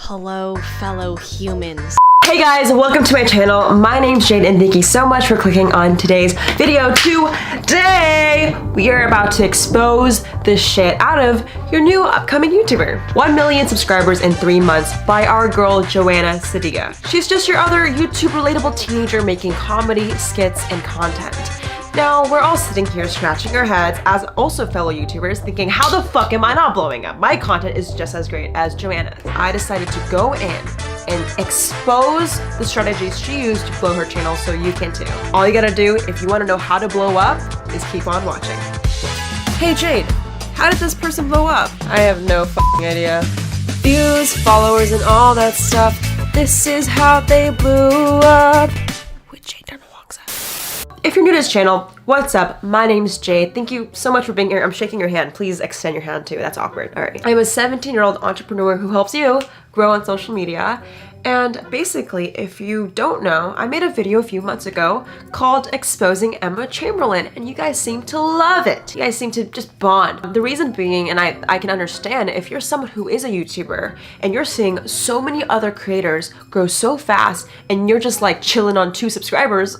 Hello, fellow humans. Hey guys, welcome to my channel. My name's Jade and thank you so much for clicking on today's video. Today, we are about to expose the shit out of your new upcoming YouTuber. 1 million subscribers in 3 months by our girl, Joana Ceddia. She's just your other YouTube relatable teenager making comedy, skits, and content. Now, we're all sitting here scratching our heads as also fellow YouTubers thinking, how the fuck am I not blowing up? My content is just as great as Joanna's. I decided to go in and expose the strategies she used to blow her channel so you can too. All you gotta do if you wanna know how to blow up is keep on watching. Hey Jade, how did this person blow up? I have no fucking idea. Views, followers, and all that stuff. This is how they blew up. With Jade Dermawongsa. If you're new to this channel, what's up? My name's Jade. Thank you so much for being here. I'm shaking your hand. Please extend your hand too. That's awkward. All right. I'm a 17-year-old entrepreneur who helps you grow on social media. And basically, if you don't know, I made a video a few months ago called Exposing Emma Chamberlain, and you guys seem to love it. You guys seem to just bond. The reason being, and I can understand, if you're someone who is a YouTuber and you're seeing so many other creators grow so fast and you're just like chilling on 2 subscribers,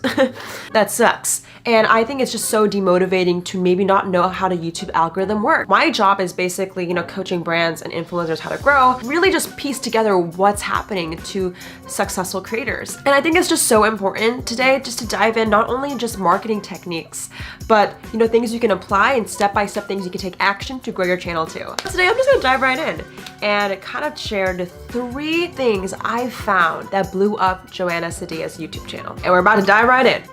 that sucks. And I think it's just so demotivating to maybe not know how the YouTube algorithm works. My job is basically, coaching brands and influencers how to grow, really just piece together what's happening to successful creators. And I think it's just so important today just to dive in, not only just marketing techniques, but things you can apply and step-by-step things you can take action to grow your channel too. Today I'm just gonna dive right in and kind of share the 3 things I found that blew up Joana Ceddia's YouTube channel. And we're about to dive right in.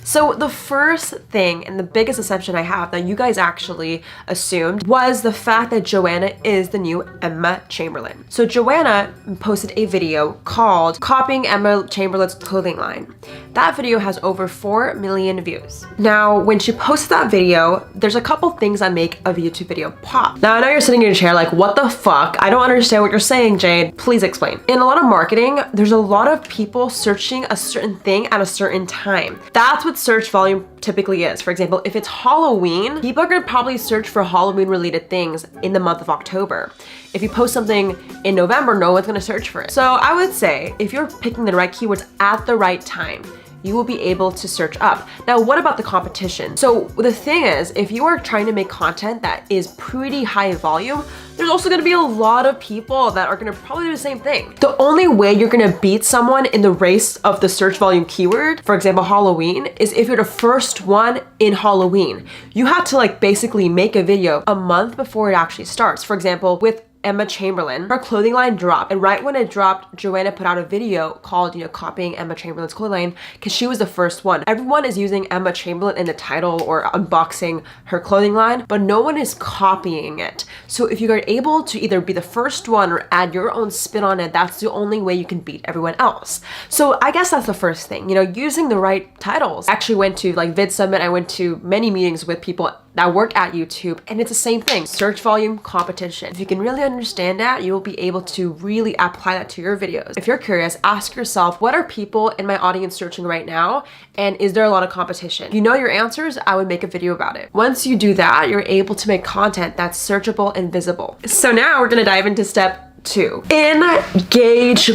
So the first thing and the biggest assumption I have that you guys actually assumed was the fact that Joana is the new Emma Chamberlain. So Joana posted a video called Copying Emma Chamberlain's Clothing Line. That video has over 4 million views. Now, when she posted that video, there's a couple things that make a YouTube video pop. Now, I know you're sitting in your chair like, what the fuck? I don't understand what you're saying, Jade. Please explain. In a lot of marketing, there's a lot of people searching a certain thing at a certain time. That's what search volume typically is. For example, if it's Halloween, people are gonna probably search for Halloween related things in the month of October. If you post something in November, no one's gonna search for it. So I would say if you're picking the right keywords at the right time, you will be able to search up. Now, what about the competition? So the thing is, if you are trying to make content that is pretty high volume, there's also gonna be a lot of people that are gonna probably do the same thing. The only way you're gonna beat someone in the race of the search volume keyword, for example, Halloween, is if you're the first one in Halloween. You have to basically make a video a month before it actually starts. For example, with Emma Chamberlain, her clothing line dropped, and right when it dropped, Joana put out a video called, Copying Emma Chamberlain's Clothing Line, because she was the first one. Everyone is using Emma Chamberlain in the title or unboxing her clothing line, but no one is copying it. So if you are able to either be the first one or add your own spin on it, that's the only way you can beat everyone else. So I guess that's the first thing, using the right titles. I actually went to Vid Summit, I went to many meetings with people that work at YouTube, and it's the same thing. Search volume, competition. If you can really understand that, you will be able to really apply that to your videos. If you're curious, ask yourself, what are people in my audience searching right now? And is there a lot of competition? If you know your answers, I would make a video about it. Once you do that, you're able to make content that's searchable and visible. So now we're gonna dive into step 2. Engagement.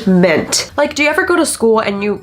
Do you ever go to school and you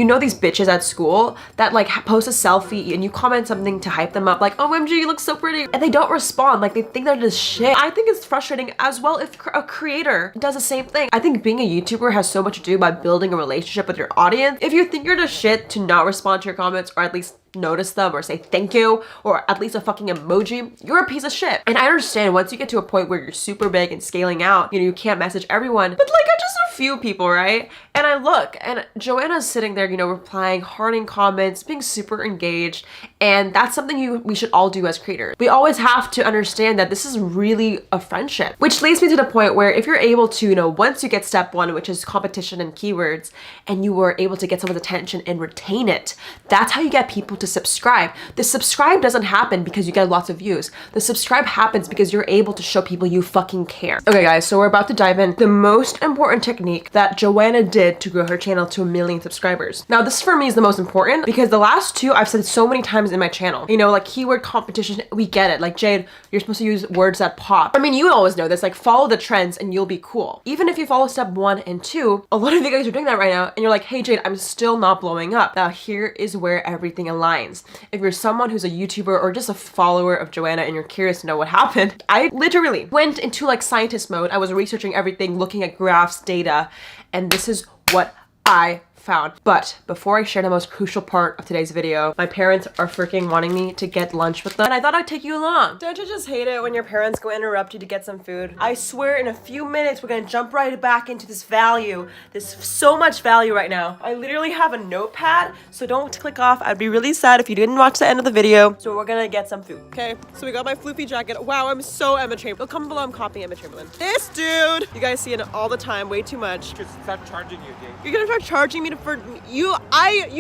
know these bitches at school that post a selfie and you comment something to hype them up OMG, you look so pretty, and they don't respond, they think they're just shit. I think it's frustrating as well if a creator does the same thing. I think being a YouTuber has so much to do by building a relationship with your audience. If you think you're just shit to not respond to your comments or at least notice them or say thank you or at least a fucking emoji, you're a piece of shit. And I understand once you get to a point where you're super big and scaling out, you can't message everyone, but just a few people, right? And I look and Joanna's sitting there, replying, hearting comments, being super engaged. And that's something we should all do as creators. We always have to understand that this is really a friendship, which leads me to the point where if you're able to, once you get step 1, which is competition and keywords, and you were able to get someone's attention and retain it, that's how you get people to subscribe. The subscribe doesn't happen because you get lots of views. The subscribe happens because you're able to show people you fucking care. Okay guys, so we're about to dive in. The most important important technique that Joanna did to grow her channel to 1 million subscribers. Now, this for me is the most important because the last two I've said so many times in my channel. You know, like keyword competition, we get it. Like, Jade, you're supposed to use words that pop. I mean, you always know this, like follow the trends and you'll be cool. Even if you follow step 1 and 2, a lot of you guys are doing that right now and you're like, hey Jade, I'm still not blowing up. Now here is where everything aligns. If you're someone who's a YouTuber or just a follower of Joanna and you're curious to know what happened, I literally went into like scientist mode. I was researching everything, looking at graphs, data, and this is what I found. But before I share the most crucial part of today's video, my parents are freaking wanting me to get lunch with them and I thought I'd take you along. Don't you just hate it when your parents go interrupt you to get some food? I swear in a few minutes we're gonna jump right back into this value. There's so much value right now. I literally have a notepad, so don't click off. I'd be really sad if you didn't watch the end of the video. So we're gonna get some food. Okay, so we got my floofy jacket. Wow, I'm so Emma Chamberlain. Comment below, I'm copying Emma Chamberlain. This dude! You guys see it all the time, way too much. Just start charging you, Jay. You're gonna start charging me for you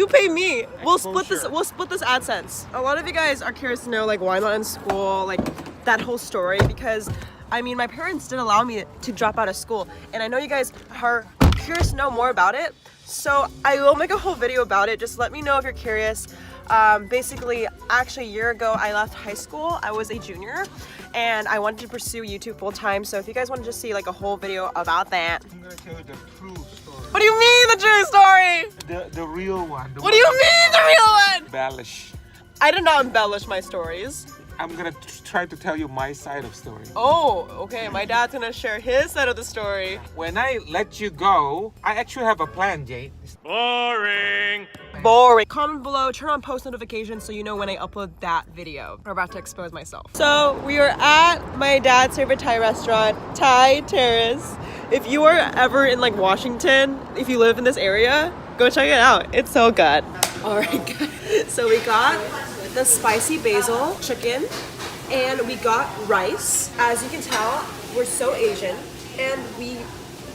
pay me. We'll split this AdSense. A lot of you guys are curious to know like why I'm not in school, like that whole story, because I mean my parents did allow me to drop out of school and I know you guys are curious to know more about it. So I will make a whole video about it. Just let me know if you're curious. Basically, actually a year ago I left high school. I was a junior and I wanted to pursue YouTube full time. So if you guys want to just see like a whole video about that. I'm gonna tell you the true story. What do you mean the true story? The real one. What do you mean the real one? Embellish. I did not embellish my stories. I'm gonna try to tell you my side of story. Oh, okay. My dad's gonna share his side of the story. When I let you go, I actually have a plan, Jay. Boring. Boring. Comment below, turn on post notifications so you know when I upload that video. I'm about to expose myself. So we are at my dad's favorite Thai restaurant, Thai Terrace. If you are ever in like Washington, if you live in this area, go check it out. It's so good. All right, guys. So we got the spicy basil chicken and we got rice. As you can tell, we're so Asian and we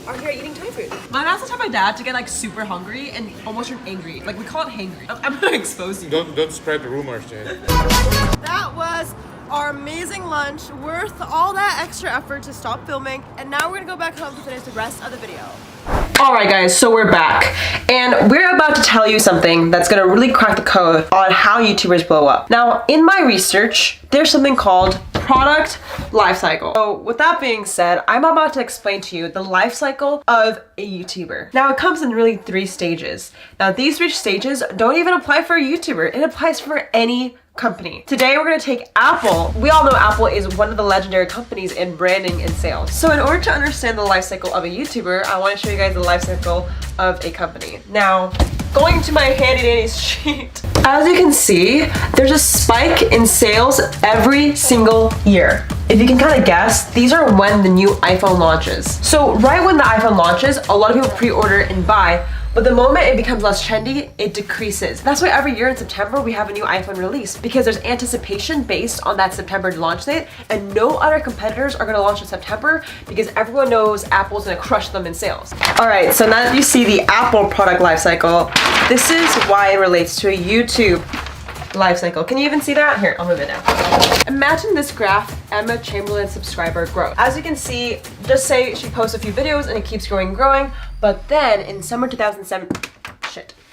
are here eating Thai food. My dad's the type of dad to get like super hungry and almost turn angry. Like we call it hangry. I'm gonna expose you. Don't spread the rumors, Jay. That was our amazing lunch, worth all that extra effort to stop filming, and now we're gonna go back home to finish the rest of the video. Alright guys, so we're back, and we're about to tell you something that's gonna really crack the code on how YouTubers blow up. Now, in my research, there's something called product life cycle. So with that being said, I'm about to explain to you the life cycle of a YouTuber. Now it comes in really 3 stages. Now these 3 stages don't even apply for a YouTuber, it applies for any company. Today we're gonna take Apple. We all know Apple is one of the legendary companies in branding and sales. So in order to understand the life cycle of a YouTuber, I want to show you guys the life cycle of a company. Now, going to my handy dandy sheet. As you can see, there's a spike in sales every single year. If you can kind of guess, these are when the new iPhone launches. So right when the iPhone launches, a lot of people pre-order and buy, but the moment it becomes less trendy, it decreases. That's why every year in September, we have a new iPhone release because there's anticipation based on that September launch date, and no other competitors are gonna launch in September because everyone knows Apple's gonna crush them in sales. All right, so now that you see the Apple product lifecycle, this is why it relates to a YouTube life cycle. Can you even see that? Here, I'll move it now. Imagine this graph, Emma Chamberlain subscriber growth. As you can see, just say she posts a few videos and it keeps growing and growing, but then in summer 2007,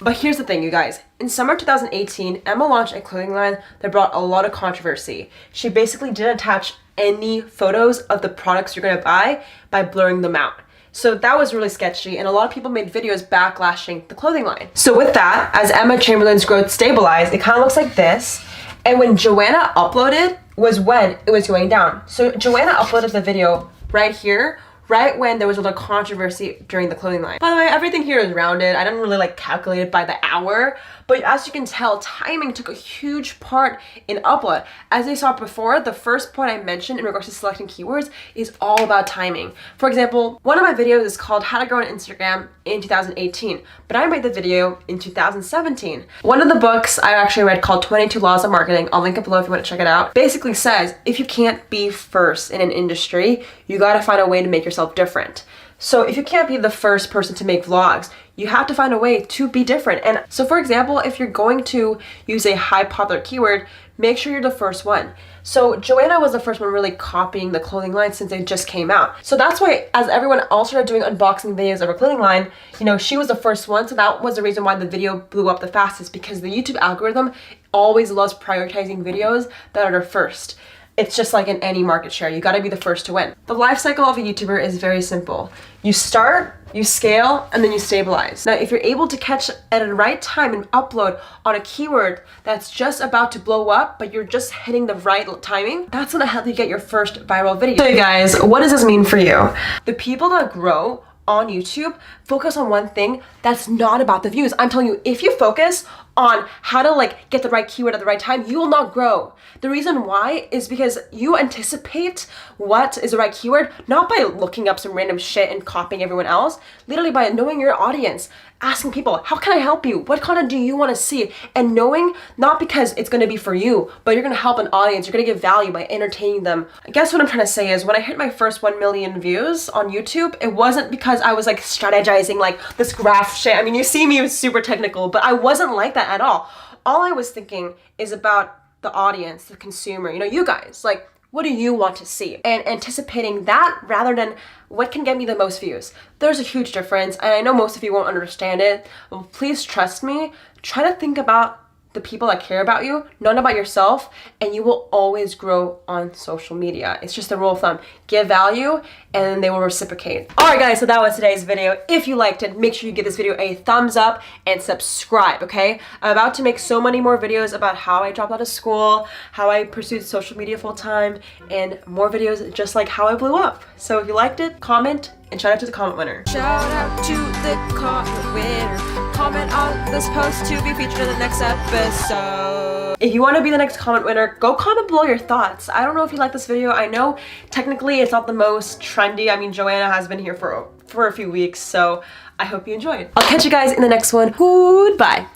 But here's the thing, you guys. In summer 2018, Emma launched a clothing line that brought a lot of controversy. She basically didn't attach any photos of the products you're gonna buy by blurring them out. So that was really sketchy, and a lot of people made videos backlashing the clothing line. So with that, as Emma Chamberlain's growth stabilized, it kind of looks like this. And when Joanna uploaded was when it was going down. So Joanna uploaded the video right here, right when there was a little controversy during the clothing line. By the way, everything here is rounded. I didn't really like calculate it by the hour, but as you can tell, timing took a huge part in upload. As you saw before, the first point I mentioned in regards to selecting keywords is all about timing. For example, one of my videos is called How to Grow on Instagram in 2018, but I made the video in 2017. One of the books I actually read called 22 Laws of Marketing, I'll link it below if you want to check it out, basically says if you can't be first in an industry, you gotta find a way to make yourself different. So if you can't be the first person to make vlogs, you have to find a way to be different. And so for example, if you're going to use a high popular keyword, make sure you're the first one. So Joana was the first one really copying the clothing line since they just came out. So that's why as everyone else started doing unboxing videos of her clothing line, you know, she was the first one. So that was the reason why the video blew up the fastest, because the YouTube algorithm always loves prioritizing videos that are the first. It's just like in any market share, you gotta be the first to win. The life cycle of a YouTuber is very simple. You start, you scale, and then you stabilize. Now, if you're able to catch at the right time and upload on a keyword that's just about to blow up, but you're just hitting the right timing, that's gonna help you get your first viral video. So you guys, what does this mean for you? The people that grow on YouTube focus on one thing that's not about the views. I'm telling you, if you focus on how to like get the right keyword at the right time, you will not grow. The reason why is because you anticipate what is the right keyword, not by looking up some random shit and copying everyone else, literally by knowing your audience, asking people, how can I help you? What content do you want to see? And knowing, not because it's going to be for you, but you're going to help an audience, you're going to give value by entertaining them. I guess what I'm trying to say is when I hit my first 1 million views on YouTube, it wasn't because I was like strategizing like this graph shit. I mean, you see me super technical, but I wasn't like that at all. All I was thinking is about the audience, the consumer, you know, you guys, like, what do you want to see? And anticipating that rather than what can get me the most views. There's a huge difference, and I know most of you won't understand it, but please trust me. Try to think about the people that care about you, not about yourself, and you will always grow on social media. It's just a rule of thumb. Give value and they will reciprocate. Alright guys, so that was today's video. If you liked it, make sure you give this video a thumbs up and subscribe, okay? I'm about to make so many more videos about how I dropped out of school, how I pursued social media full time, and more videos just like how I blew up. So if you liked it, comment, and shout out to the comment winner. Shout out to the comment winner. Comment on this post to be featured in the next episode. If you want to be the next comment winner, go comment below your thoughts. I don't know if you like this video. I know technically it's not the most trendy. I mean, Joana has been here for a few weeks, so I hope you enjoyed. I'll catch you guys in the next one. Goodbye.